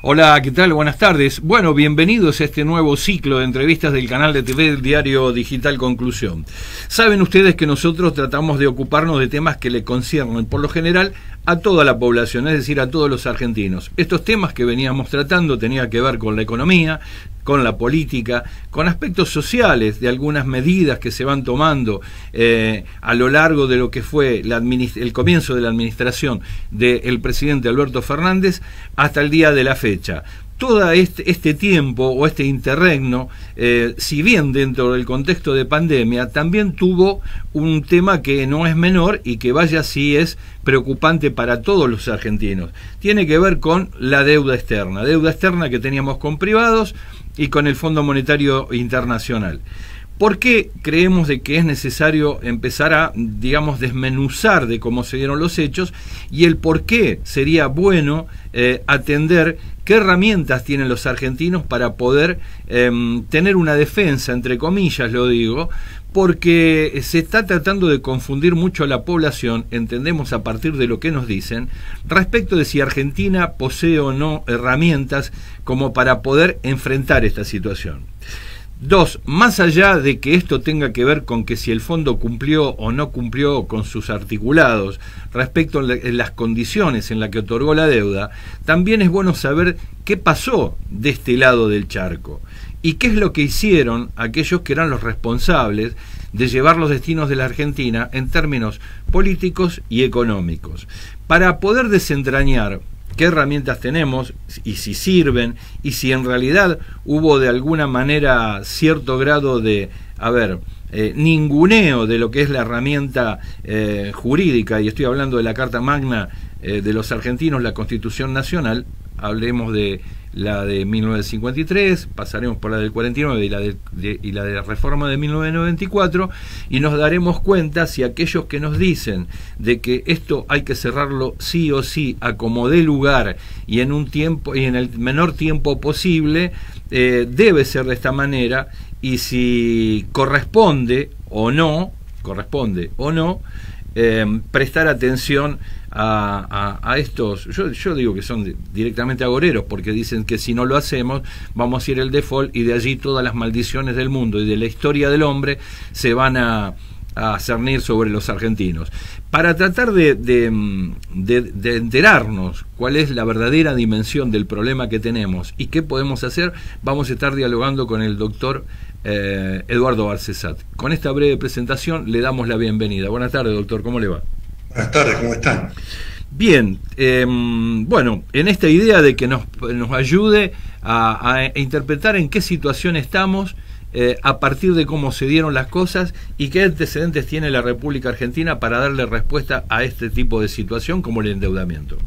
Hola, ¿qué tal? Buenas tardes. Bueno, bienvenidos a este nuevo ciclo de entrevistas del canal de TV del diario digital Conclusión. Saben ustedes que nosotros tratamos de ocuparnos de temas que le conciernen, por lo general, a toda la población, es decir, a todos los argentinos. Estos temas que veníamos tratando tenían que ver con la economía, con la política, con aspectos sociales de algunas medidas que se van tomando a lo largo de lo que fue el comienzo de la administración del presidente Alberto Fernández hasta el día de la fecha. Todo este tiempo o este interregno, si bien dentro del contexto de pandemia, también tuvo un tema que no es menor y que vaya si es preocupante para todos los argentinos. Tiene que ver con la deuda externa que teníamos con privados y con el Fondo Monetario Internacional. ¿Por qué creemos de que es necesario empezar a, digamos, desmenuzar de cómo se dieron los hechos y el por qué sería bueno atender qué herramientas tienen los argentinos para poder tener una defensa, entre comillas lo digo, porque se está tratando de confundir mucho a la población, entendemos a partir de lo que nos dicen, respecto de si Argentina posee o no herramientas como para poder enfrentar esta situación. Dos, más allá de que esto tenga que ver con que si el fondo cumplió o no cumplió con sus articulados respecto a las condiciones en las que otorgó la deuda, también es bueno saber qué pasó de este lado del charco y qué es lo que hicieron aquellos que eran los responsables de llevar los destinos de la Argentina en términos políticos y económicos. Para poder desentrañar qué herramientas tenemos y si sirven y si en realidad hubo de alguna manera cierto grado de, ninguneo de lo que es la herramienta jurídica, y estoy hablando de la Carta Magna de los argentinos, la Constitución Nacional, hablemos de la de 1953, pasaremos por la del 49 y la de la reforma de 1994 y nos daremos cuenta si aquellos que nos dicen de que esto hay que cerrarlo sí o sí a como dé lugar y en un tiempo y en el menor tiempo posible debe ser de esta manera y si corresponde o no prestar atención a estos, yo digo que son directamente agoreros, porque dicen que si no lo hacemos vamos a ir al default y de allí todas las maldiciones del mundo y de la historia del hombre se van a cernir sobre los argentinos. Para tratar de enterarnos cuál es la verdadera dimensión del problema que tenemos y qué podemos hacer, vamos a estar dialogando con el doctor Eduardo Barcesat. Con esta breve presentación le damos la bienvenida. Buenas tardes, doctor, ¿cómo le va? Buenas tardes, ¿cómo están? Bien, bueno, en esta idea de que nos ayude a interpretar en qué situación estamos a partir de cómo se dieron las cosas y qué antecedentes tiene la República Argentina para darle respuesta a este tipo de situación como el endeudamiento.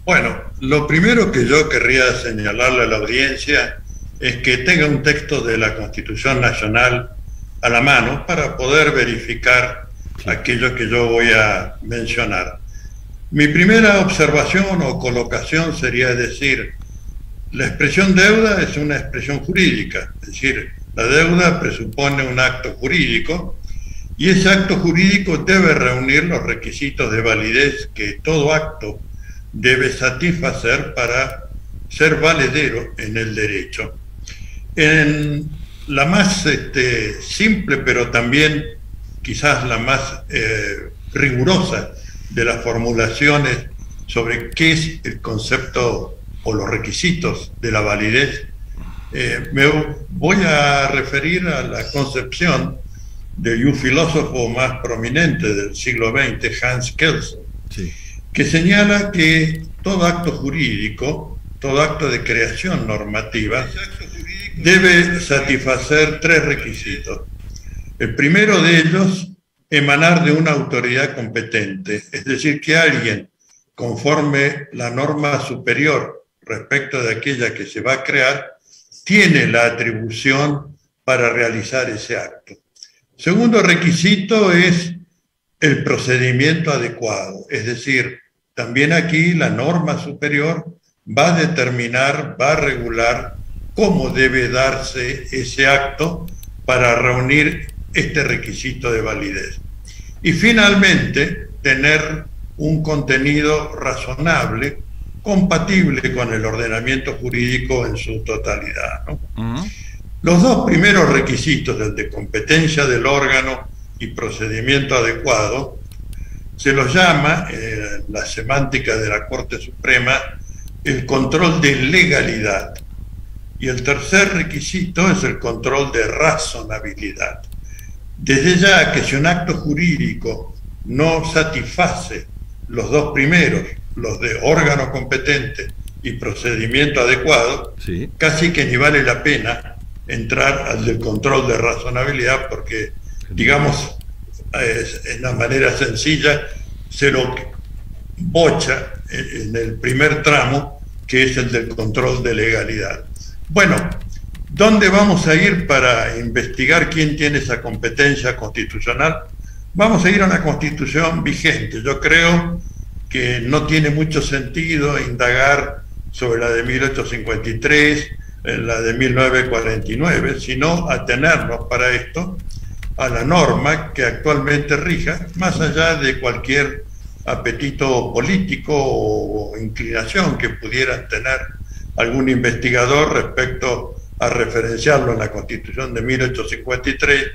Bueno, lo primero que yo querría señalarle a la audiencia es que tenga un texto de la Constitución Nacional a la mano para poder verificar aquello que yo voy a mencionar. Mi primera observación o colocación sería decir, la expresión deuda es una expresión jurídica, es decir, la deuda presupone un acto jurídico y ese acto jurídico debe reunir los requisitos de validez que todo acto debe satisfacer para ser valedero en el derecho. En la más simple, pero también quizás la más rigurosa de las formulaciones sobre qué es el concepto o los requisitos de la validez, me voy a referir a la concepción de un filósofo más prominente del siglo XX, Hans Kelsen, que señala que todo acto jurídico, todo acto de creación normativa, debe satisfacer tres requisitos. El primero de ellos, emanar de una autoridad competente, es decir, que alguien conforme la norma superior respecto de aquella que se va a crear, tiene la atribución para realizar ese acto. Segundo requisito es el procedimiento adecuado, es decir, también aquí la norma superior va a determinar, va a regular cómo debe darse ese acto para reunir este requisito de validez. Y finalmente, tener un contenido razonable compatible con el ordenamiento jurídico en su totalidad, ¿no? Uh-huh. Los dos primeros requisitos, el de competencia del órgano y procedimiento adecuado, se los llama, la semántica de la Corte Suprema, el control de legalidad. Y el tercer requisito es el control de razonabilidad. Desde ya que si un acto jurídico no satisface los dos primeros, los de órgano competente y procedimiento adecuado, sí, casi que ni vale la pena entrar al del control de razonabilidad, porque, digamos, en una manera sencilla, se lo bocha en el primer tramo, que es el del control de legalidad. Bueno, ¿dónde vamos a ir para investigar quién tiene esa competencia constitucional? Vamos a ir a una constitución vigente. Yo creo que no tiene mucho sentido indagar sobre la de 1853, la de 1949, sino atenernos para esto a la norma que actualmente rija, más allá de cualquier apetito político o inclinación que pudieran tener algún investigador respecto a referenciarlo en la Constitución de 1853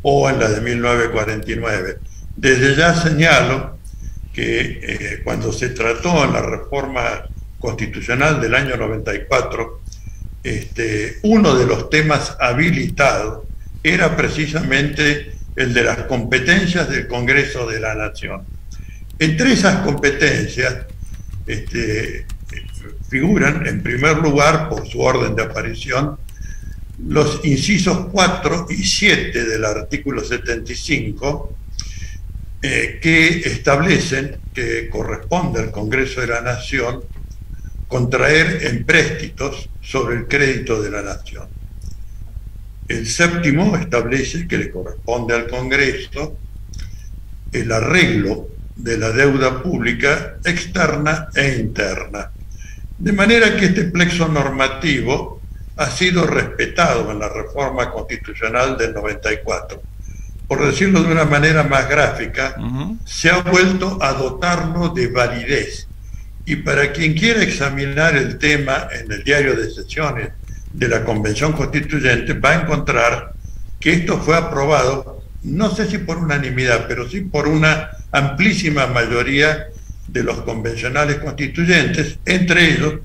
o en la de 1949. Desde ya señalo que cuando se trató en la reforma constitucional del año 94, uno de los temas habilitados era precisamente el de las competencias del Congreso de la Nación. Entre esas competencias figuran, en primer lugar, por su orden de aparición, los incisos 4 y 7 del artículo 75, que establecen que corresponde al Congreso de la Nación contraer empréstitos sobre el crédito de la Nación. El séptimo establece que le corresponde al Congreso el arreglo de la deuda pública externa e interna. De manera que este plexo normativo ha sido respetado en la reforma constitucional del 94. Por decirlo de una manera más gráfica, se ha vuelto a dotarlo de validez. Y para quien quiera examinar el tema en el diario de sesiones de la Convención Constituyente, va a encontrar que esto fue aprobado, no sé si por unanimidad, pero sí por una amplísima mayoría de los convencionales constituyentes, entre ellos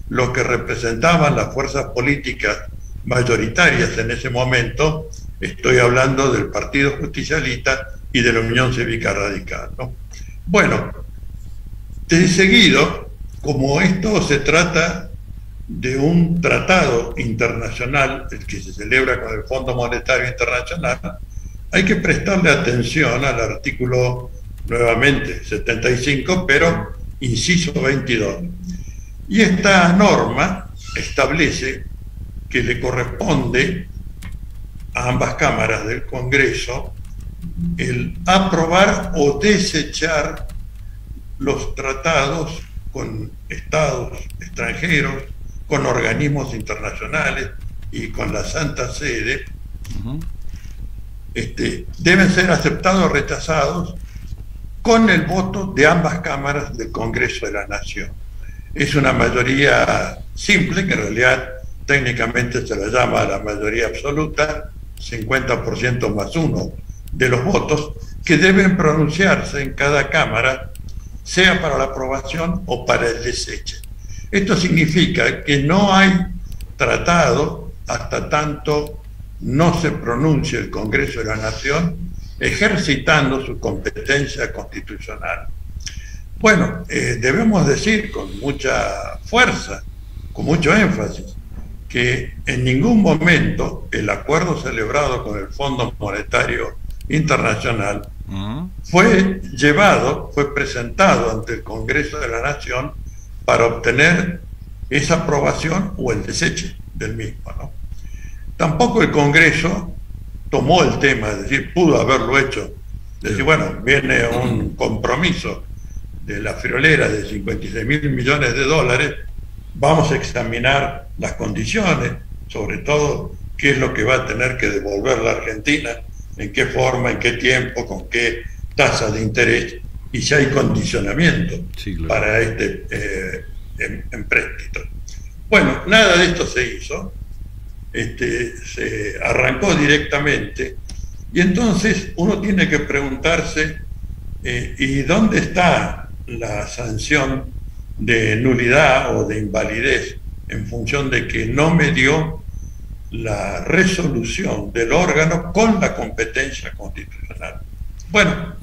los que representaban las fuerzas políticas mayoritarias en ese momento. Estoy hablando del Partido Justicialista y de la Unión Cívica Radical, ¿no? Bueno, de seguido, como esto se trata de un tratado internacional, el que se celebra con el Fondo Monetario Internacional, hay que prestarle atención al artículo, nuevamente, 75, pero inciso 22. Y esta norma establece que le corresponde a ambas cámaras del Congreso el aprobar o desechar los tratados con estados extranjeros, con organismos internacionales y con la Santa Sede. Deben ser aceptados o rechazados con el voto de ambas cámaras del Congreso de la Nación. Es una mayoría simple, que en realidad técnicamente se la llama la mayoría absoluta, 50% más uno de los votos, que deben pronunciarse en cada cámara, sea para la aprobación o para el desecho. Esto significa que no hay tratado hasta tanto no se pronuncie el Congreso de la Nación ejercitando su competencia constitucional. Bueno, debemos decir con mucha fuerza, con mucho énfasis, que en ningún momento el acuerdo celebrado con el Fondo Monetario Internacional fue presentado ante el Congreso de la Nación para obtener esa aprobación o el desecho del mismo, ¿no? Tampoco el Congreso tomó el tema, es decir, pudo haberlo hecho, decir, bueno, viene un compromiso de la friolera de 56.000 millones de dólares, vamos a examinar las condiciones, sobre todo qué es lo que va a tener que devolver la Argentina, en qué forma, en qué tiempo, con qué tasa de interés, y si hay condicionamiento para empréstitos. Bueno, nada de esto se hizo, se arrancó directamente, y entonces uno tiene que preguntarse, ¿y dónde está la sanción de nulidad o de invalidez en función de que no me dio la resolución del órgano con la competencia constitucional? Bueno,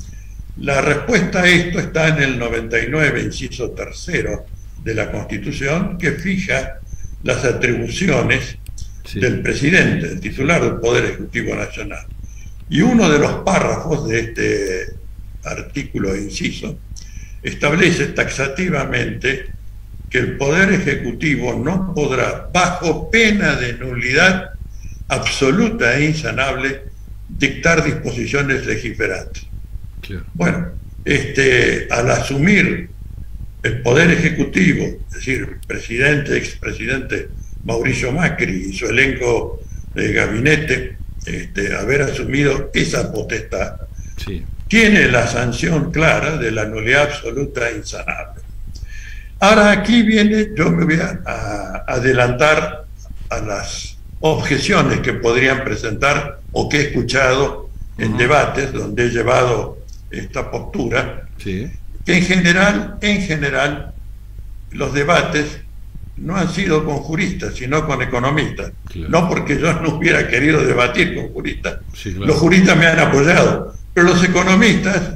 la respuesta a esto está en el 99, inciso tercero de la Constitución, que fija las atribuciones del presidente, el titular del Poder Ejecutivo Nacional. Y uno de los párrafos de este artículo e inciso establece taxativamente que el Poder Ejecutivo no podrá, bajo pena de nulidad absoluta e insanable, dictar disposiciones legislativas. Claro. Bueno, al asumir el Poder Ejecutivo, es decir, presidente, expresidente Mauricio Macri y su elenco de gabinete, haber asumido esa potestad, tiene la sanción clara de la nulidad absoluta e insanable. Ahora aquí viene, yo me voy a adelantar a las objeciones que podrían presentar o que he escuchado en debates donde he llevado esta postura, que en general los debates no han sido con juristas, sino con economistas. Claro. No porque yo no hubiera querido debatir con juristas. Claro. Los juristas me han apoyado, pero los economistas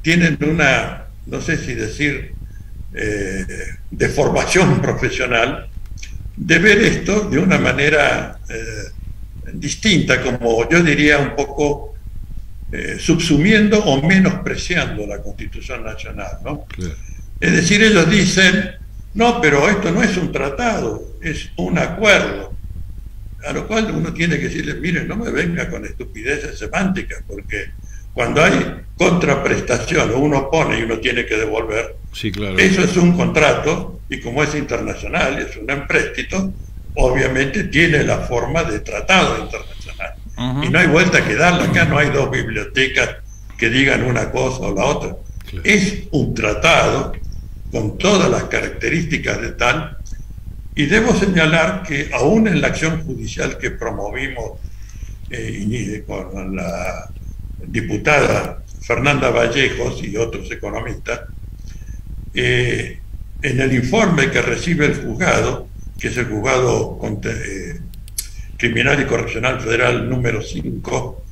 tienen una, no sé si decir, deformación profesional de ver esto de una manera distinta, como yo diría un poco subsumiendo o menospreciando la Constitución Nacional, ¿no? Claro. Es decir, ellos dicen, no, pero esto no es un tratado, es un acuerdo. A lo cual uno tiene que decirle, miren, no me venga con estupideces semánticas, porque cuando hay contraprestación, uno pone y uno tiene que devolver, claro, eso es un contrato, y como es internacional, es un empréstito, obviamente tiene la forma de tratado internacional. Y no hay vuelta que darle. Acá no hay dos bibliotecas que digan una cosa o la otra. Claro. Es un tratado con todas las características de tal, y debo señalar que aún en la acción judicial que promovimos con la diputada Fernanda Vallejos y otros economistas, en el informe que recibe el juzgado, que es el juzgado criminal y correccional federal número 5,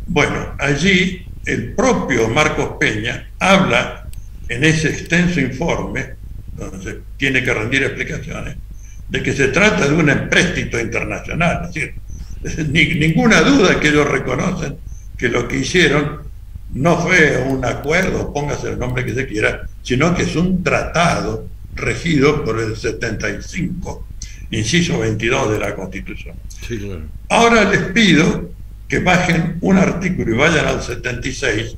bueno, allí el propio Marcos Peña habla en ese extenso informe, donde tiene que rendir explicaciones, de que se trata de un empréstito internacional. Es decir, ninguna duda que ellos reconocen que lo que hicieron no fue un acuerdo, póngase el nombre que se quiera, sino que es un tratado regido por el 75, inciso 22 de la Constitución. Sí, claro. Ahora les pido que bajen un artículo y vayan al 76,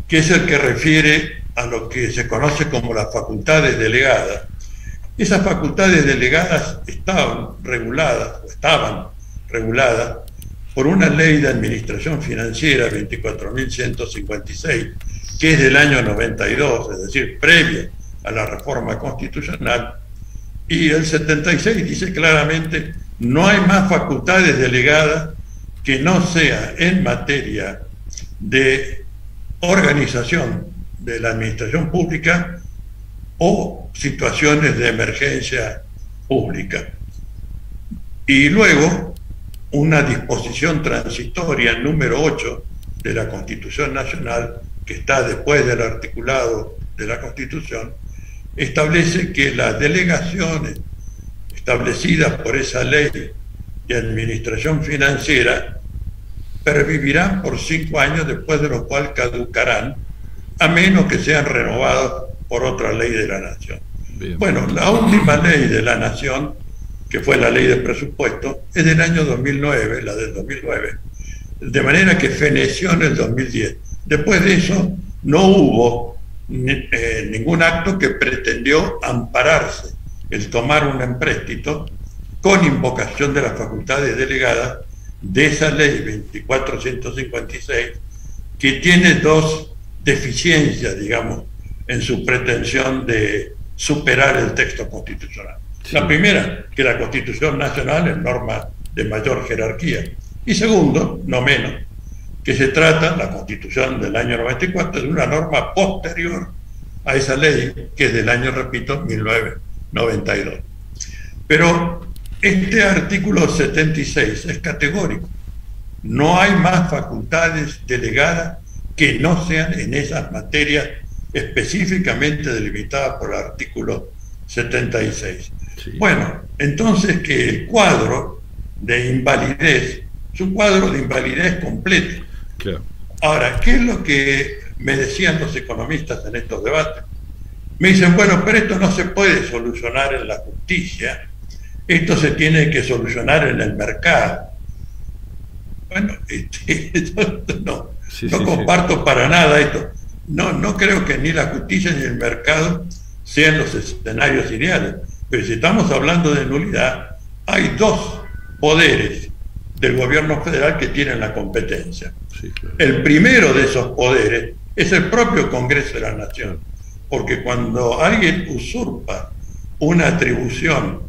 que es el que refiere a lo que se conoce como las facultades delegadas. Esas facultades delegadas estaban reguladas por una ley de administración financiera 24.156, que es del año 92, es decir, previa a la reforma constitucional, y el 76 dice claramente, no hay más facultades delegadas que no sea en materia de organización de la administración pública o situaciones de emergencia pública. Y luego, una disposición transitoria número 8 de la Constitución Nacional, que está después del articulado de la Constitución, establece que las delegaciones establecidas por esa ley de administración financiera pervivirán por 5 años, después de lo cual caducarán, a menos que sean renovados por otra ley de la Nación. Bien. Bueno, la última ley de la Nación, que fue la ley de presupuesto, es del año 2009, la del 2009, de manera que feneció en el 2010. Después de eso no hubo ningún acto que pretendió ampararse el tomar un empréstito con invocación de las facultades delegadas de esa ley 2456, que tiene dos deficiencias, digamos, en su pretensión de superar el texto constitucional. Sí. La primera, que la Constitución Nacional es norma de mayor jerarquía. Y segundo, no menos, que se trata, la Constitución del año 94, de una norma posterior a esa ley, que es del año, repito, 1992. Pero este artículo 76 es categórico. No hay más facultades delegadas que no sean en esas materias específicamente delimitadas por el artículo 76. Sí. Bueno, entonces que el cuadro de invalidez es un cuadro de invalidez completo. Claro. Ahora, ¿qué es lo que me decían los economistas en estos debates? Me dicen, bueno, pero esto no se puede solucionar en la justicia, esto se tiene que solucionar en el mercado. Bueno, no comparto para nada esto. No creo que ni la justicia ni el mercado sean los escenarios ideales. Pero si estamos hablando de nulidad, hay dos poderes del gobierno federal que tienen la competencia. Sí, claro. El primero de esos poderes es el propio Congreso de la Nación, porque cuando alguien usurpa una atribución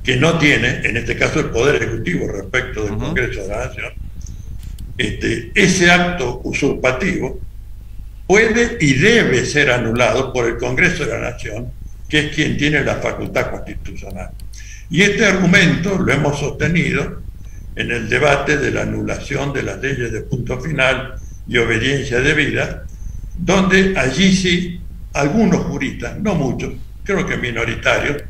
que no tiene, en este caso el Poder Ejecutivo respecto del Congreso de la Nación, ese acto usurpativo puede y debe ser anulado por el Congreso de la Nación, que es quien tiene la facultad constitucional. Y este argumento lo hemos sostenido en el debate de la anulación de las leyes de punto final y obediencia debida, donde allí sí algunos juristas, no muchos, creo que minoritarios,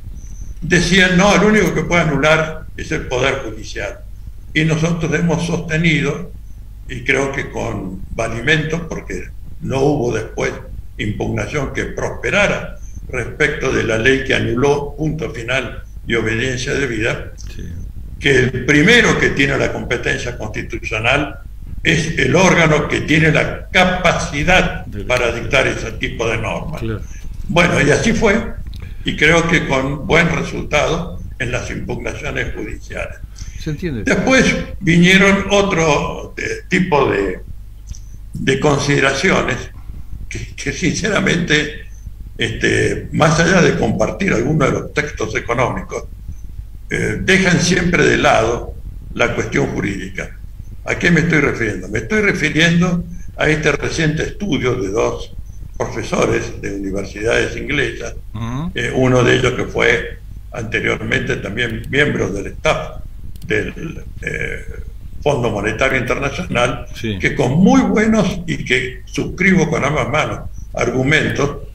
decían, no, el único que puede anular es el Poder Judicial. Y nosotros hemos sostenido, y creo que con valimento, porque no hubo después impugnación que prosperara respecto de la ley que anuló punto final y obediencia debida, sí, que el primero que tiene la competencia constitucional es el órgano que tiene la capacidad para dictar ese tipo de normas. Claro. Bueno, y así fue, y creo que con buen resultado en las impugnaciones judiciales. ¿Se entiende? Después vinieron otro tipo de consideraciones que sinceramente, más allá de compartir algunos de los textos económicos, dejan siempre de lado la cuestión jurídica. ¿A qué me estoy refiriendo? Me estoy refiriendo a este reciente estudio de dos profesores de universidades inglesas, uno de ellos que fue anteriormente también miembro del staff del Fondo Monetario Internacional, sí, que con muy buenos, y que suscribo con ambas manos, argumentos,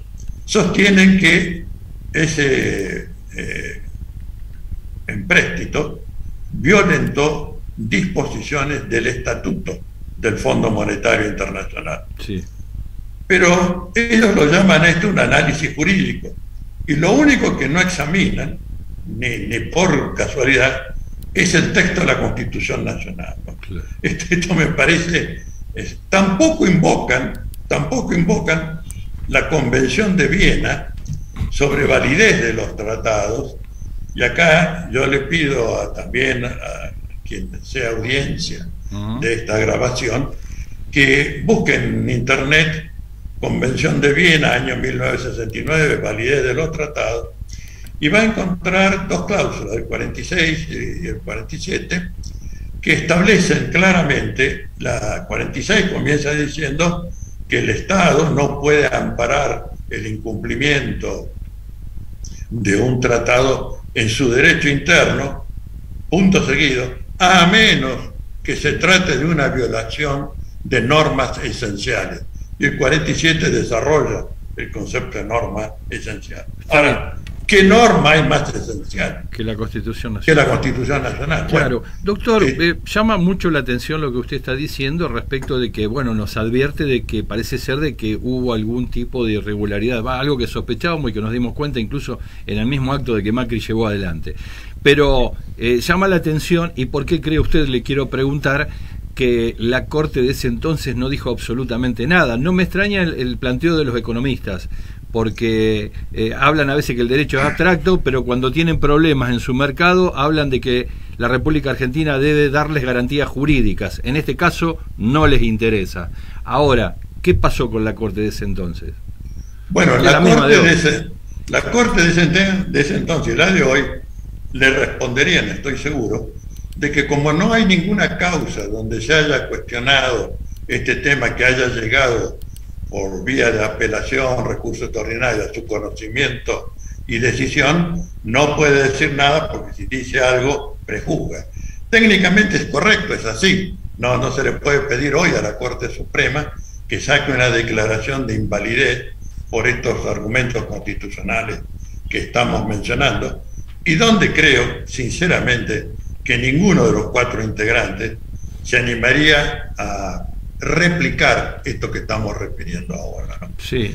sostienen que ese empréstito violentó disposiciones del estatuto del Fondo Monetario Internacional. Sí. Pero ellos lo llaman un análisis jurídico, y lo único que no examinan, ni por casualidad, es el texto de la Constitución Nacional, ¿no? Claro. Esto me parece, tampoco invocan la Convención de Viena sobre validez de los tratados. Y acá yo le pido también a quien sea audiencia de esta grabación que busquen en internet Convención de Viena, año 1969, validez de los tratados, y va a encontrar dos cláusulas, el 46 y el 47, que establecen claramente. La 46 comienza diciendo que el Estado no puede amparar el incumplimiento de un tratado en su derecho interno, punto seguido, a menos que se trate de una violación de normas esenciales. Y el 47 desarrolla el concepto de norma esencial. Ahora, ¿qué norma es más esencial que la Constitución Nacional? Que la Constitución Nacional. Claro. Bueno, doctor, llama mucho la atención lo que usted está diciendo respecto de que, bueno, nos advierte de que parece ser de que hubo algún tipo de irregularidad, algo que sospechábamos y que nos dimos cuenta incluso en el mismo acto de que Macri llevó adelante. Pero llama la atención, y ¿por qué cree usted? Le quiero preguntar, que la Corte de ese entonces no dijo absolutamente nada. No me extraña el planteo de los economistas, porque hablan a veces que el derecho es abstracto, pero cuando tienen problemas en su mercado hablan de que la República Argentina debe darles garantías jurídicas. En este caso no les interesa. Ahora, ¿qué pasó con la Corte de ese entonces? Bueno, La Corte de ese entonces y la de hoy le responderían, estoy seguro, de que como no hay ninguna causa donde se haya cuestionado este tema que haya llegado por vía de apelación, recurso extraordinario a su conocimiento y decisión, no puede decir nada porque si dice algo, prejuzga. Técnicamente es correcto, es así. No se le puede pedir hoy a la Corte Suprema que saque una declaración de invalidez por estos argumentos constitucionales que estamos mencionando, y donde creo, sinceramente, que ninguno de los cuatro integrantes se animaría a replicar esto que estamos refiriendo ahora, ¿no? Sí.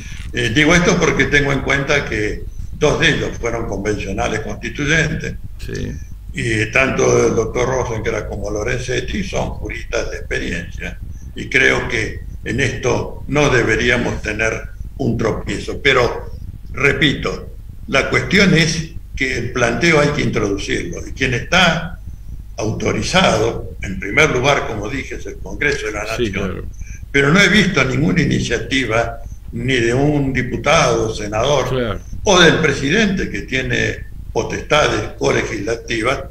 Digo esto porque tengo en cuenta que dos de ellos fueron convencionales constituyentes, Sí. y tanto el doctor Rosenkranz como Lorenzetti son juristas de experiencia, y creo que en esto no deberíamos tener un tropiezo. Pero, repito, la cuestión es que el planteo hay que introducirlo, y quien está autorizado, en primer lugar, como dije, es el Congreso de la Nación, Sí, claro. pero no he visto ninguna iniciativa ni de un diputado, senador, Claro. o del presidente, que tiene potestades colegislativas,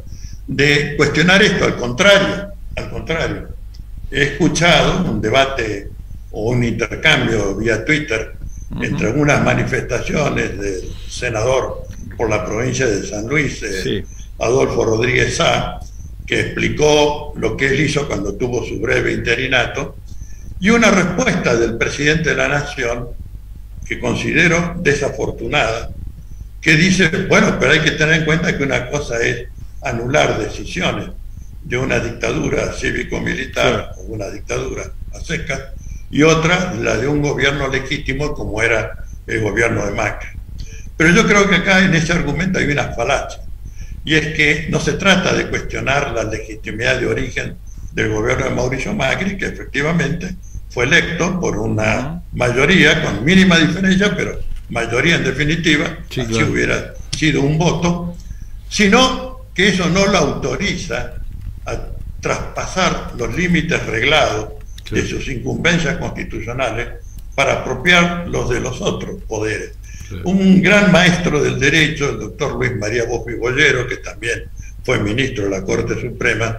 de cuestionar esto. Al contrario, he escuchado un debate o un intercambio vía Twitter entre algunas manifestaciones del senador por la provincia de San Luis, Sí. Adolfo Rodríguez Sá, que explicó lo que él hizo cuando tuvo su breve interinato, y una respuesta del presidente de la Nación que considero desafortunada, que dice, bueno, pero hay que tener en cuenta que una cosa es anular decisiones de una dictadura cívico-militar, o una dictadura a secas, y otra la de un gobierno legítimo como era el gobierno de Macri. Pero yo creo que acá en ese argumento hay una falacia, y es que no se trata de cuestionar la legitimidad de origen del gobierno de Mauricio Macri, que efectivamente fue electo por una mayoría, con mínima diferencia, pero mayoría en definitiva, Sí, así claro. hubiera sido un voto, sino que eso no lo autoriza a traspasar los límites reglados de Claro. sus incumbencias constitucionales para apropiar los de los otros poderes. Claro. Un gran maestro del derecho, el doctor Luis María Boffi Bollero, que también fue ministro de la Corte Suprema,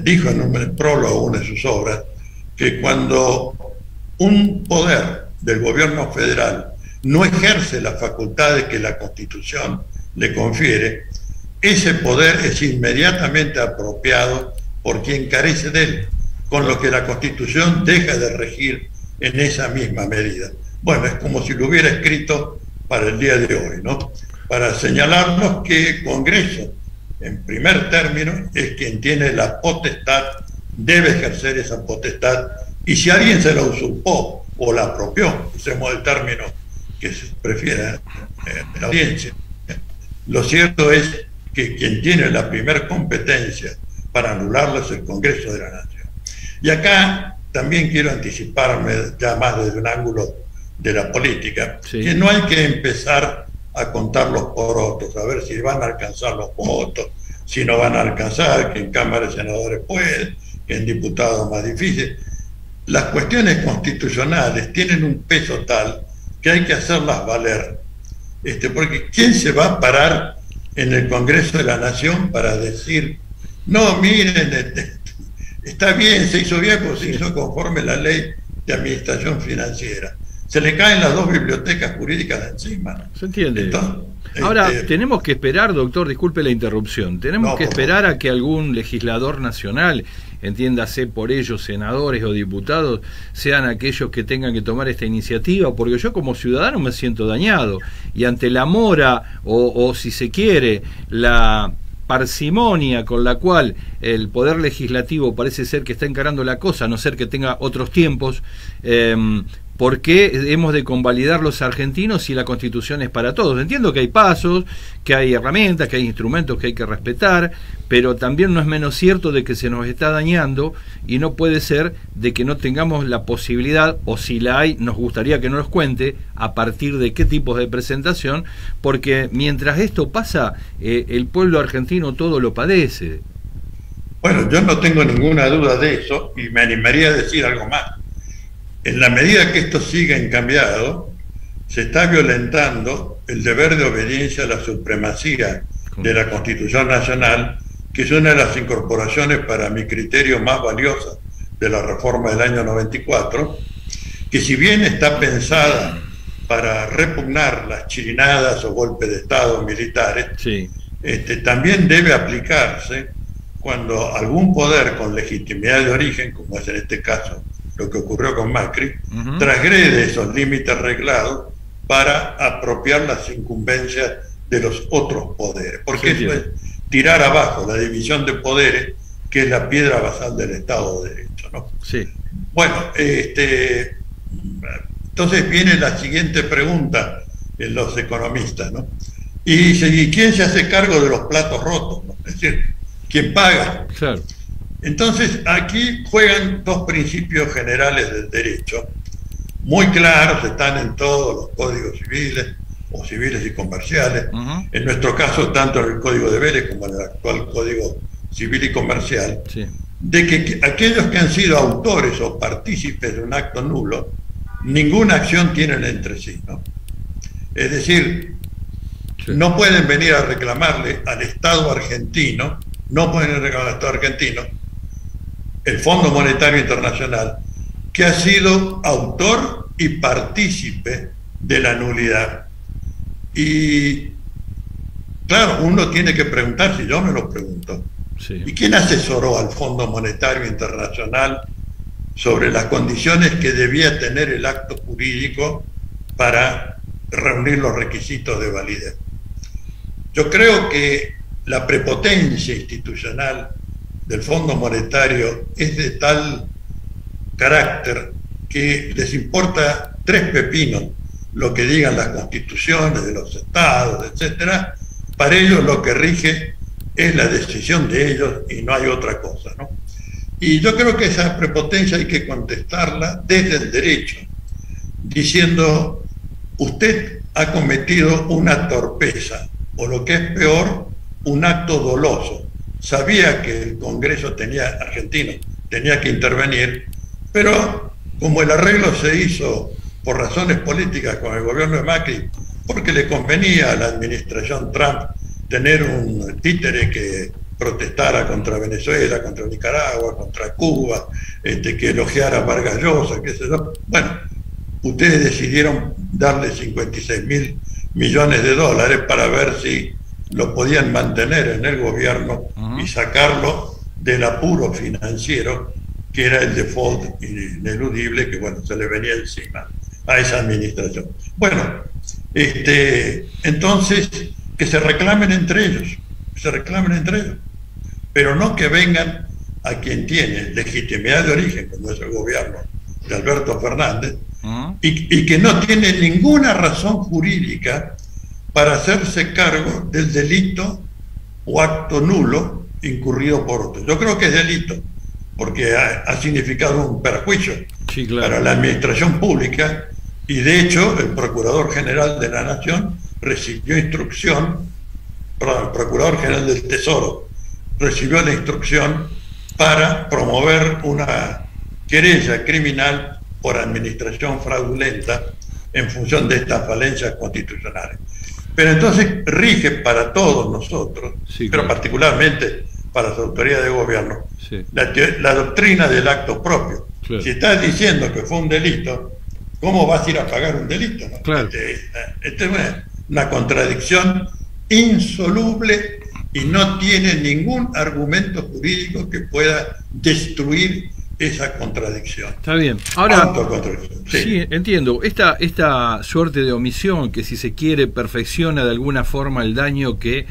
dijo en un prólogo de una de sus obras que cuando un poder del gobierno federal no ejerce las facultades que la Constitución le confiere, ese poder es inmediatamente apropiado por quien carece de él, con lo que la Constitución deja de regir en esa misma medida. Bueno, es como si lo hubiera escrito para el día de hoy, ¿no? Para señalarnos que el Congreso, en primer término, es quien tiene la potestad, debe ejercer esa potestad, y si alguien se la usurpó o la apropió, usemos el término que se prefiera en la audiencia, lo cierto es que quien tiene la primer competencia para anularlo es el Congreso de la Nación. Y acá también quiero anticiparme, ya más desde un ángulo de la política, Sí. que no hay que empezar a contar los porotos, a ver si van a alcanzar los votos, si no van a alcanzar, que en Cámara de Senadores puede, que en diputados más difícil. Las cuestiones constitucionales tienen un peso tal que hay que hacerlas valer. Porque ¿quién se va a parar en el Congreso de la Nación para decir, no, miren, está bien, se hizo bien, pues se hizo conforme la ley de administración financiera? Se le caen las dos bibliotecas jurídicas de encima, ¿no? ¿Se entiende? Entonces, Ahora, tenemos que esperar, doctor, disculpe la interrupción, tenemos No, que por esperar favor. a que algún legislador nacional, entiéndase por ellos senadores o diputados, sean aquellos que tengan que tomar esta iniciativa, porque yo como ciudadano me siento dañado, y ante la mora, o si se quiere, la parsimonia con la cual el Poder Legislativo parece ser que está encarando la cosa, a no ser que tenga otros tiempos, ¿por qué hemos de convalidar los argentinos si la Constitución es para todos? Entiendo que hay pasos, que hay herramientas, que hay instrumentos que hay que respetar, pero también no es menos cierto de que se nos está dañando, y no puede ser de que no tengamos la posibilidad, o si la hay, nos gustaría que nos cuente a partir de qué tipos de presentación, porque mientras esto pasa, el pueblo argentino todo lo padece. Bueno, yo no tengo ninguna duda de eso, y me animaría a decir algo más. En la medida que esto siga encambiado, se está violentando el deber de obediencia a la supremacía de la Constitución Nacional, que es una de las incorporaciones para mi criterio más valiosas de la reforma del año 94, que si bien está pensada para repugnar las chirinadas o golpes de Estado militares, sí, también debe aplicarse cuando algún poder con legitimidad de origen, como es en este caso lo que ocurrió con Macri, transgrede esos límites reglados para apropiar las incumbencias de los otros poderes, porque eso es tirar abajo la división de poderes, que es la piedra basal del Estado de Derecho, ¿no? Sí. Bueno, entonces viene la siguiente pregunta en los economistas, ¿no? ¿Y quién se hace cargo de los platos rotos, ¿no? Es decir, ¿quién paga? Claro. Entonces, aquí juegan dos principios generales del derecho, muy claros, están en todos los códigos civiles, o civiles y comerciales, en nuestro caso tanto en el Código de Vélez como en el actual Código Civil y Comercial, de que aquellos que han sido autores o partícipes de un acto nulo, ninguna acción tienen entre sí, ¿no? Es decir, no pueden venir a reclamarle al Estado argentino, el Fondo Monetario Internacional, que ha sido autor y partícipe de la nulidad. Y claro, uno tiene que preguntar, si yo me lo pregunto, ¿y quién asesoró al Fondo Monetario Internacional sobre las condiciones que debía tener el acto jurídico para reunir los requisitos de validez? Yo creo que la prepotencia institucional del Fondo Monetario es de tal carácter que les importa tres pepinos lo que digan las constituciones de los estados, etcétera. Para ellos lo que rige es la decisión de ellos y no hay otra cosa, ¿no? Y yo creo que esa prepotencia hay que contestarla desde el derecho, diciendo: usted ha cometido una torpeza, o lo que es peor, un acto doloso. Sabía que el Congreso argentino tenía que intervenir, pero como el arreglo se hizo por razones políticas con el gobierno de Macri, porque le convenía a la administración Trump tener un títere que protestara contra Venezuela, contra Nicaragua, contra Cuba, que elogiara a Vargas Llosa, qué sé yo. Bueno, ustedes decidieron darle 56.000 millones de dólares para ver si lo podían mantener en el gobierno y sacarlo del apuro financiero que era el default ineludible que, bueno, se le venía encima a esa administración. Bueno, entonces, que se reclamen entre ellos, pero no que vengan a quien tiene legitimidad de origen, como es el gobierno de Alberto Fernández, y que no tiene ninguna razón jurídica para hacerse cargo del delito o acto nulo incurrido por otro. Yo creo que es delito, porque ha significado un perjuicio para la administración pública, y de hecho el Procurador General de la Nación recibió instrucción, perdón, el Procurador General del Tesoro recibió la instrucción para promover una querella criminal por administración fraudulenta en función de estas falencias constitucionales. Pero entonces rige para todos nosotros, pero particularmente para las autoridades de gobierno, la doctrina del acto propio. Si estás diciendo que fue un delito, ¿cómo vas a ir a pagar un delito, no? Claro. Esta es una contradicción insoluble y no tiene ningún argumento jurídico que pueda destruir esa contradicción. Está bien. Ahora, sí, entiendo. Esta suerte de omisión que, si se quiere, perfecciona de alguna forma el daño que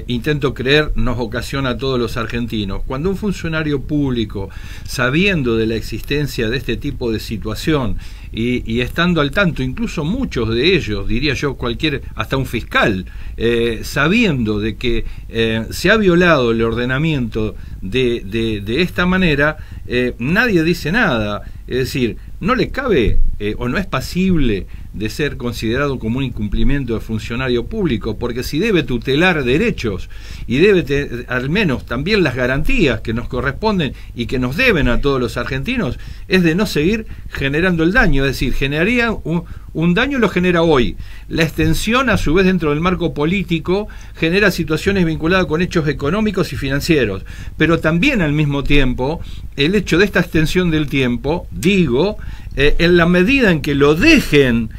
intento creer nos ocasiona a todos los argentinos. Cuando un funcionario público, sabiendo de la existencia de este tipo de situación y estando al tanto, incluso muchos de ellos, diría yo, hasta un fiscal, sabiendo de que se ha violado el ordenamiento de esta manera, nadie dice nada. Es decir, no le cabe o no es pasible de ser considerado como un incumplimiento de funcionario público, porque si debe tutelar derechos y debe al menos también las garantías que nos corresponden y que nos deben a todos los argentinos, es de no seguir generando el daño. daño, es decir, generaría un daño, lo genera hoy. La extensión, a su vez, dentro del marco político, genera situaciones vinculadas con hechos económicos y financieros. Pero también, al mismo tiempo, el hecho de esta extensión del tiempo, digo, en la medida en que lo dejen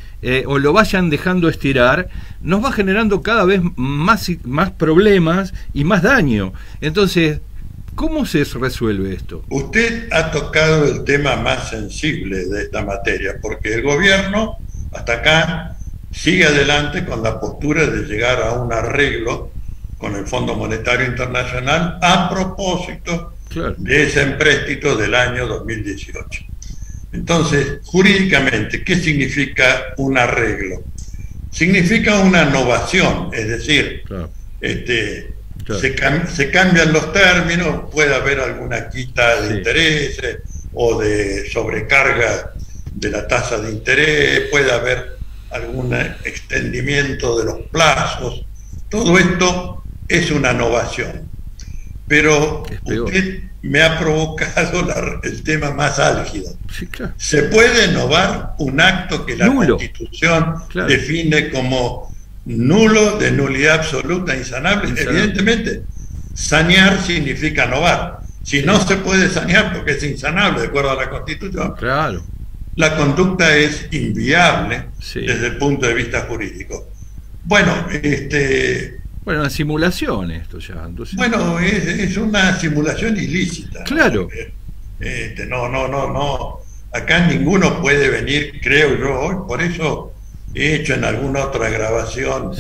o lo vayan dejando estirar, nos va generando cada vez más problemas y más daño. Entonces, ¿cómo se resuelve esto? Usted ha tocado el tema más sensible de esta materia, porque el gobierno, hasta acá, sigue adelante con la postura de llegar a un arreglo con el Fondo Monetario Internacional a propósito de ese empréstito del año 2018. Entonces, jurídicamente, ¿qué significa un arreglo? Significa una novación, es decir, se cambian los términos, puede haber alguna quita de intereses o de sobrecarga de la tasa de interés, puede haber algún extendimiento de los plazos. Todo esto es una novación. Pero usted me ha provocado el tema más álgido. Sí, claro. ¿Se puede novar un acto que la Constitución define como nulo, de nulidad absoluta, insanable? Evidentemente, sanear significa novar. Si no se puede sanear porque es insanable, de acuerdo a la Constitución, la conducta es inviable desde el punto de vista jurídico. Bueno, una simulación esto ya. Entonces... Bueno, es una simulación ilícita. Claro. No. Acá ninguno puede venir, creo yo, hoy, por eso he hecho en alguna otra grabación,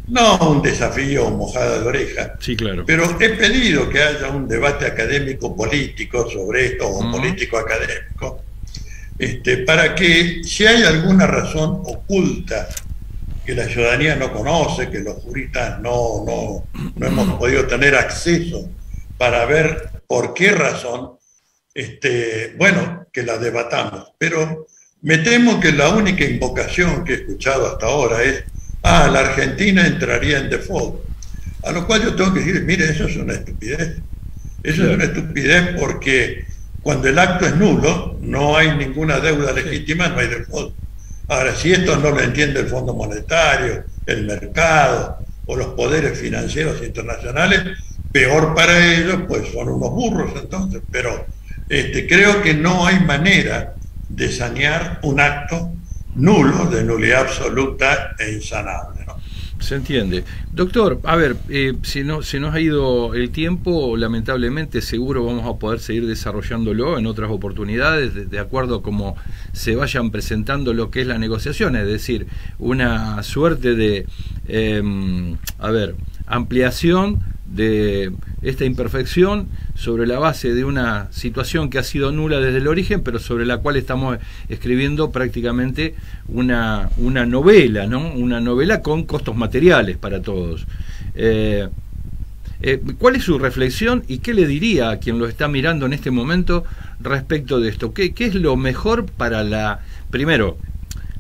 no un desafío mojada de oreja, pero he pedido que haya un debate académico-político sobre esto, o político-académico, para que si hay alguna razón oculta que la ciudadanía no conoce, que los juristas no hemos podido tener acceso para ver por qué razón, que la debatamos. Pero me temo que la única invocación que he escuchado hasta ahora es, la Argentina entraría en default. A lo cual yo tengo que decir, mire, eso es una estupidez. Eso es una estupidez porque cuando el acto es nulo, no hay ninguna deuda legítima, no hay default. Ahora, si esto no lo entiende el Fondo Monetario, el mercado o los poderes financieros internacionales, peor para ellos, pues son unos burros entonces. Pero creo que no hay manera de sanear un acto nulo, de nulidad absoluta e insanable, ¿no? Se entiende. Doctor, a ver, se nos ha ido el tiempo, lamentablemente, seguro vamos a poder seguir desarrollándolo en otras oportunidades, de acuerdo a cómo se vayan presentando lo que es la negociación, es decir, una suerte de, ampliación de esta imperfección sobre la base de una situación que ha sido nula desde el origen, pero sobre la cual estamos escribiendo prácticamente una novela, ¿no? Una novela con costos materiales para todos. ¿Cuál es su reflexión y qué le diría a quien lo está mirando en este momento respecto de esto? ¿Qué es lo mejor para primero,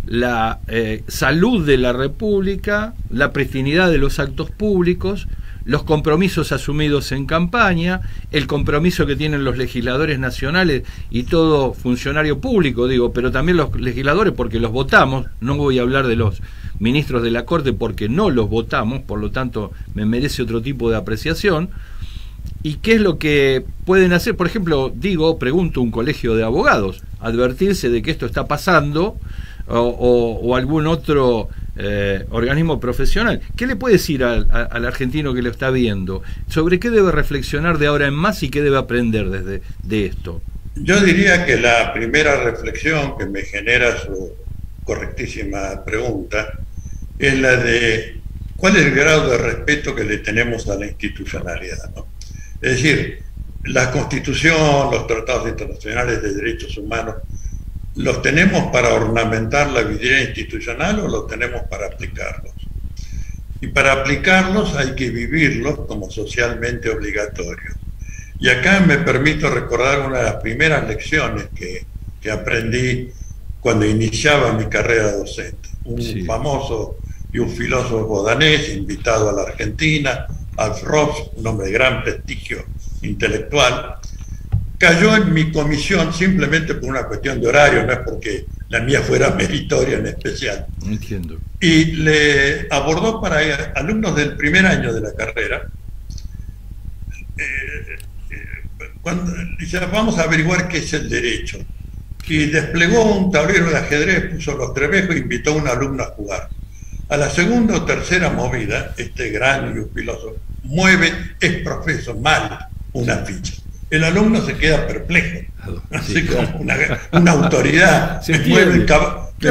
la salud de la República, la pristinidad de los actos públicos, los compromisos asumidos en campaña, el compromiso que tienen los legisladores nacionales y todo funcionario público, digo, pero también los legisladores porque los votamos? No voy a hablar de los ministros de la Corte porque no los votamos, por lo tanto me merece otro tipo de apreciación. ¿Y qué es lo que pueden hacer? Por ejemplo, pregunto, un colegio de abogados, advertirse de que esto está pasando, o algún otro organismo profesional. ¿Qué le puede decir al argentino que lo está viendo? ¿Sobre qué debe reflexionar de ahora en más y qué debe aprender de esto? Yo diría que la primera reflexión que me genera su correctísima pregunta es la de cuál es el grado de respeto que le tenemos a la institucionalidad, ¿no? Es decir, la Constitución, los tratados internacionales de derechos humanos, ¿los tenemos para ornamentar la vidriera institucional o los tenemos para aplicarlos? Y para aplicarlos hay que vivirlos como socialmente obligatorios. Y acá me permito recordar una de las primeras lecciones que aprendí cuando iniciaba mi carrera docente. Un famoso y un filósofo danés invitado a la Argentina, Alf Ross, un hombre de gran prestigio intelectual, cayó en mi comisión simplemente por una cuestión de horario, no es porque la mía fuera meritoria en especial. Entiendo. Y le abordó para alumnos del primer año de la carrera, cuando dice, vamos a averiguar qué es el derecho. Y desplegó un tablero de ajedrez, puso los trebejos e invitó a un alumno a jugar. A la segunda o tercera movida, este gran filósofo mueve, es profesor, mal, una ficha. El alumno se queda perplejo, así como una autoridad. Le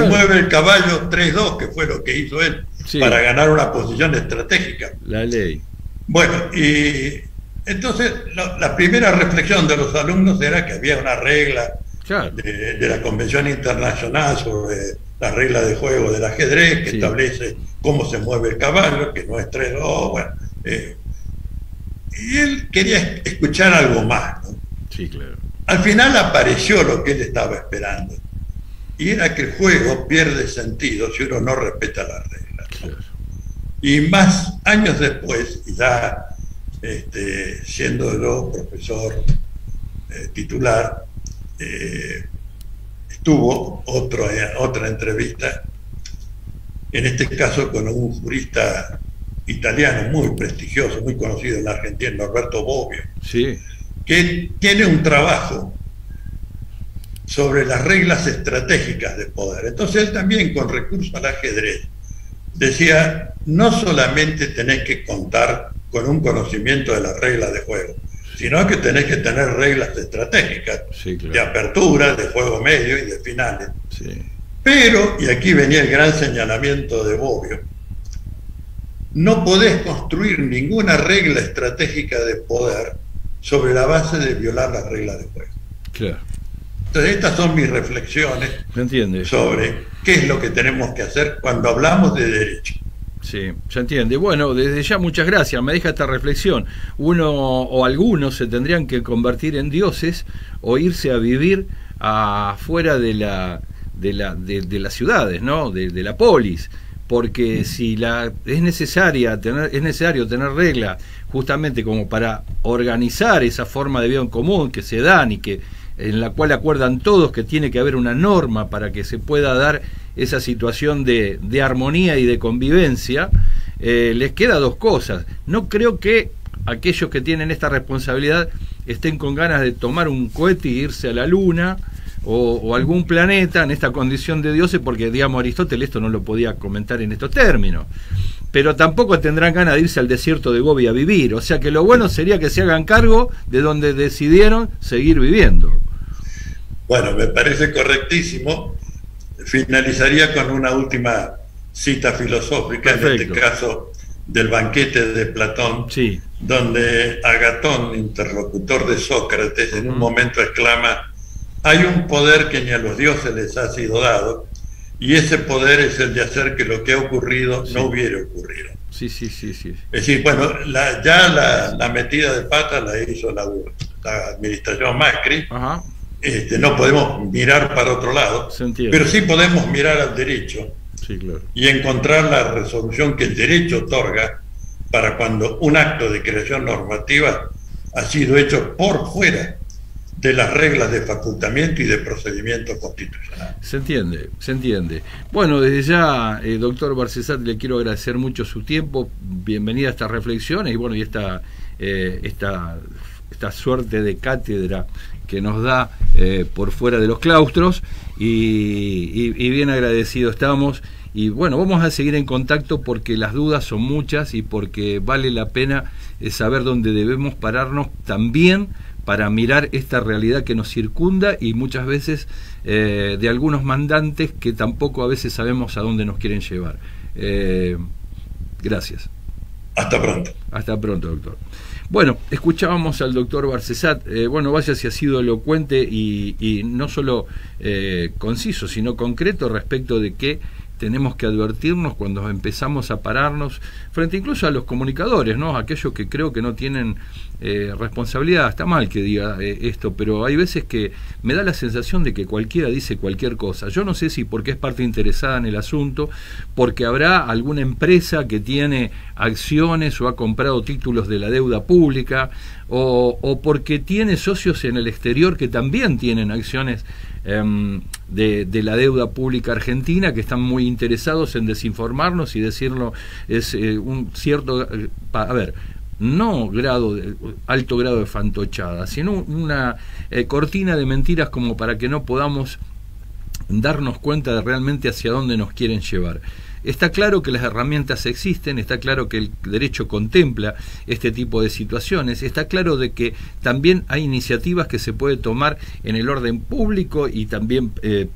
mueve el caballo 3-2, que fue lo que hizo él, para ganar una posición estratégica. La ley. Bueno, y entonces la primera reflexión de los alumnos era que había una regla de la Convención Internacional sobre la regla de juego del ajedrez, que establece cómo se mueve el caballo, que no es 3-2, bueno. Y él quería escuchar algo más, ¿no? Sí, claro. Al final apareció lo que él estaba esperando, y era que el juego pierde sentido si uno no respeta las reglas, ¿no? Claro. Y más años después, ya siendo yo profesor titular, estuvo otra entrevista, en este caso con un jurista italiano muy prestigioso, muy conocido en la Argentina, Norberto Bobbio, que tiene un trabajo sobre las reglas estratégicas de poder. Entonces él también, con recurso al ajedrez, decía, no solamente tenés que contar con un conocimiento de las reglas de juego, sino que tenés que tener reglas estratégicas, de apertura, de juego medio y de finales. Pero, y aquí venía el gran señalamiento de Bobbio, no podés construir ninguna regla estratégica de poder sobre la base de violar las reglas de juego. Claro. Entonces estas son mis reflexiones sobre qué es lo que tenemos que hacer cuando hablamos de derecho. Sí, se entiende. Bueno, desde ya muchas gracias, me deja esta reflexión. Uno o algunos se tendrían que convertir en dioses o irse a vivir afuera de las ciudades, ¿no? De la polis, porque si es necesario tener reglas justamente como para organizar esa forma de vida en común que se dan y en la cual acuerdan todos que tiene que haber una norma para que se pueda dar esa situación de armonía y de convivencia, les queda dos cosas. No creo que aquellos que tienen esta responsabilidad estén con ganas de tomar un cohete y irse a la luna o algún planeta en esta condición de dioses, porque, digamos, Aristóteles esto no lo podía comentar en estos términos. Pero tampoco tendrán ganas de irse al desierto de Gobi a vivir. O sea que lo bueno sería que se hagan cargo de donde decidieron seguir viviendo. Bueno, me parece correctísimo. Finalizaría con una última cita filosófica, en este caso del banquete de Platón, donde Agatón, interlocutor de Sócrates, en un momento exclama: hay un poder que ni a los dioses les ha sido dado, y ese poder es el de hacer que lo que ha ocurrido no hubiera ocurrido. Es decir, bueno, la metida de pata la hizo la administración Macri. No podemos mirar para otro lado, pero sí podemos mirar al derecho y encontrar la resolución que el derecho otorga para cuando un acto de creación normativa ha sido hecho por fuera de las reglas de facultamiento y de procedimiento constitucional. Se entiende. Bueno, desde ya, doctor Barcesat, le quiero agradecer mucho su tiempo, bienvenida a estas reflexiones y bueno, y esta suerte de cátedra que nos da por fuera de los claustros y bien agradecidos estamos. Y bueno, vamos a seguir en contacto porque las dudas son muchas y porque vale la pena saber dónde debemos pararnos también para mirar esta realidad que nos circunda y muchas veces de algunos mandantes que tampoco a veces sabemos a dónde nos quieren llevar. Gracias. Hasta pronto. Hasta pronto, doctor. Bueno, escuchábamos al doctor Barcesat, bueno, vaya si ha sido elocuente y no solo conciso, sino concreto respecto de que tenemos que advertirnos cuando empezamos a pararnos frente incluso a los comunicadores, ¿no? Aquellos que creo que no tienen responsabilidad. Está mal que diga esto, pero hay veces que me da la sensación de que cualquiera dice cualquier cosa. Yo no sé si porque es parte interesada en el asunto, porque habrá alguna empresa que tiene acciones o ha comprado títulos de la deuda pública, o porque tiene socios en el exterior que también tienen acciones de la deuda pública argentina, que están muy interesados en desinformarnos y decirlo es un cierto, a ver, no alto grado de fantochada, sino una cortina de mentiras como para que no podamos darnos cuenta de realmente hacia dónde nos quieren llevar. Está claro que las herramientas existen, está claro que el derecho contempla este tipo de situaciones, está claro de que también hay iniciativas que se puede tomar en el orden público y también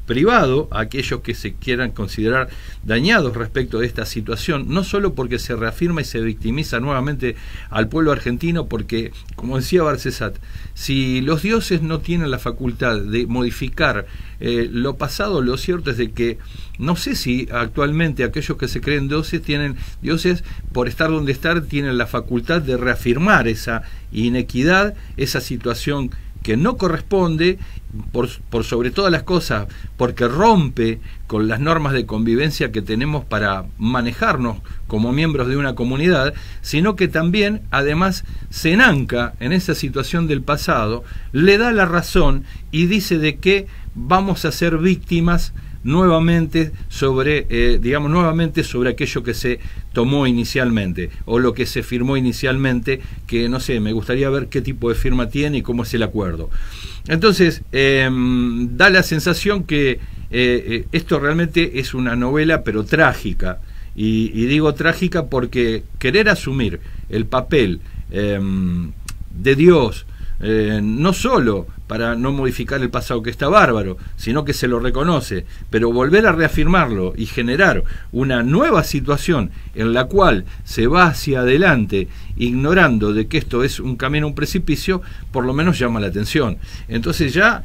privado, a aquellos que se quieran considerar dañados respecto de esta situación, no solo porque se reafirma y se victimiza nuevamente al pueblo argentino, porque, como decía Barcesat, si los dioses no tienen la facultad de modificar lo pasado, lo cierto es de que no sé si actualmente aquellos que se creen dioses, por estar donde están, tienen la facultad de reafirmar esa inequidad, esa situación que no corresponde, por sobre todas las cosas, porque rompe con las normas de convivencia que tenemos para manejarnos como miembros de una comunidad, sino que también, además, se enanca en esa situación del pasado, le da la razón y dice de que vamos a ser víctimas nuevamente sobre aquello que se tomó inicialmente o lo que se firmó inicialmente, que no sé, me gustaría ver qué tipo de firma tiene y cómo es el acuerdo. Entonces da la sensación que esto realmente es una novela, pero trágica, y digo trágica porque querer asumir el papel de Dios, no solo para no modificar el pasado, que está bárbaro, sino que se lo reconoce, pero volver a reafirmarlo y generar una nueva situación en la cual se va hacia adelante ignorando de que esto es un camino, un precipicio, por lo menos llama la atención. Entonces ya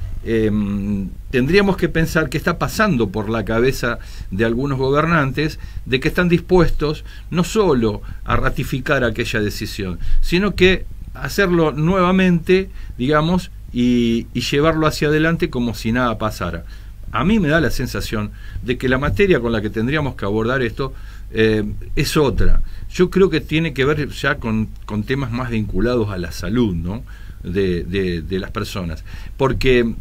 tendríamos que pensar qué está pasando por la cabeza de algunos gobernantes, de que están dispuestos no solo a ratificar aquella decisión, sino que hacerlo nuevamente, digamos, y llevarlo hacia adelante como si nada pasara. A mí me da la sensación de que la materia con la que tendríamos que abordar esto es otra. Yo creo que tiene que ver ya con temas más vinculados a la salud, ¿no?, de las personas, porque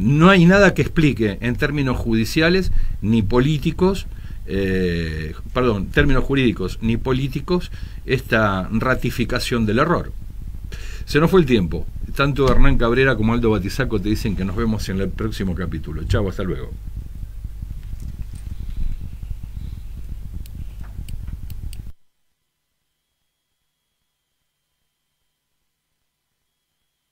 no hay nada que explique en términos judiciales ni políticos, términos jurídicos ni políticos, esta ratificación del error. Se nos fue el tiempo. Tanto Hernán Cabrera como Aldo Batizaco te dicen que nos vemos en el próximo capítulo. Chau, hasta luego.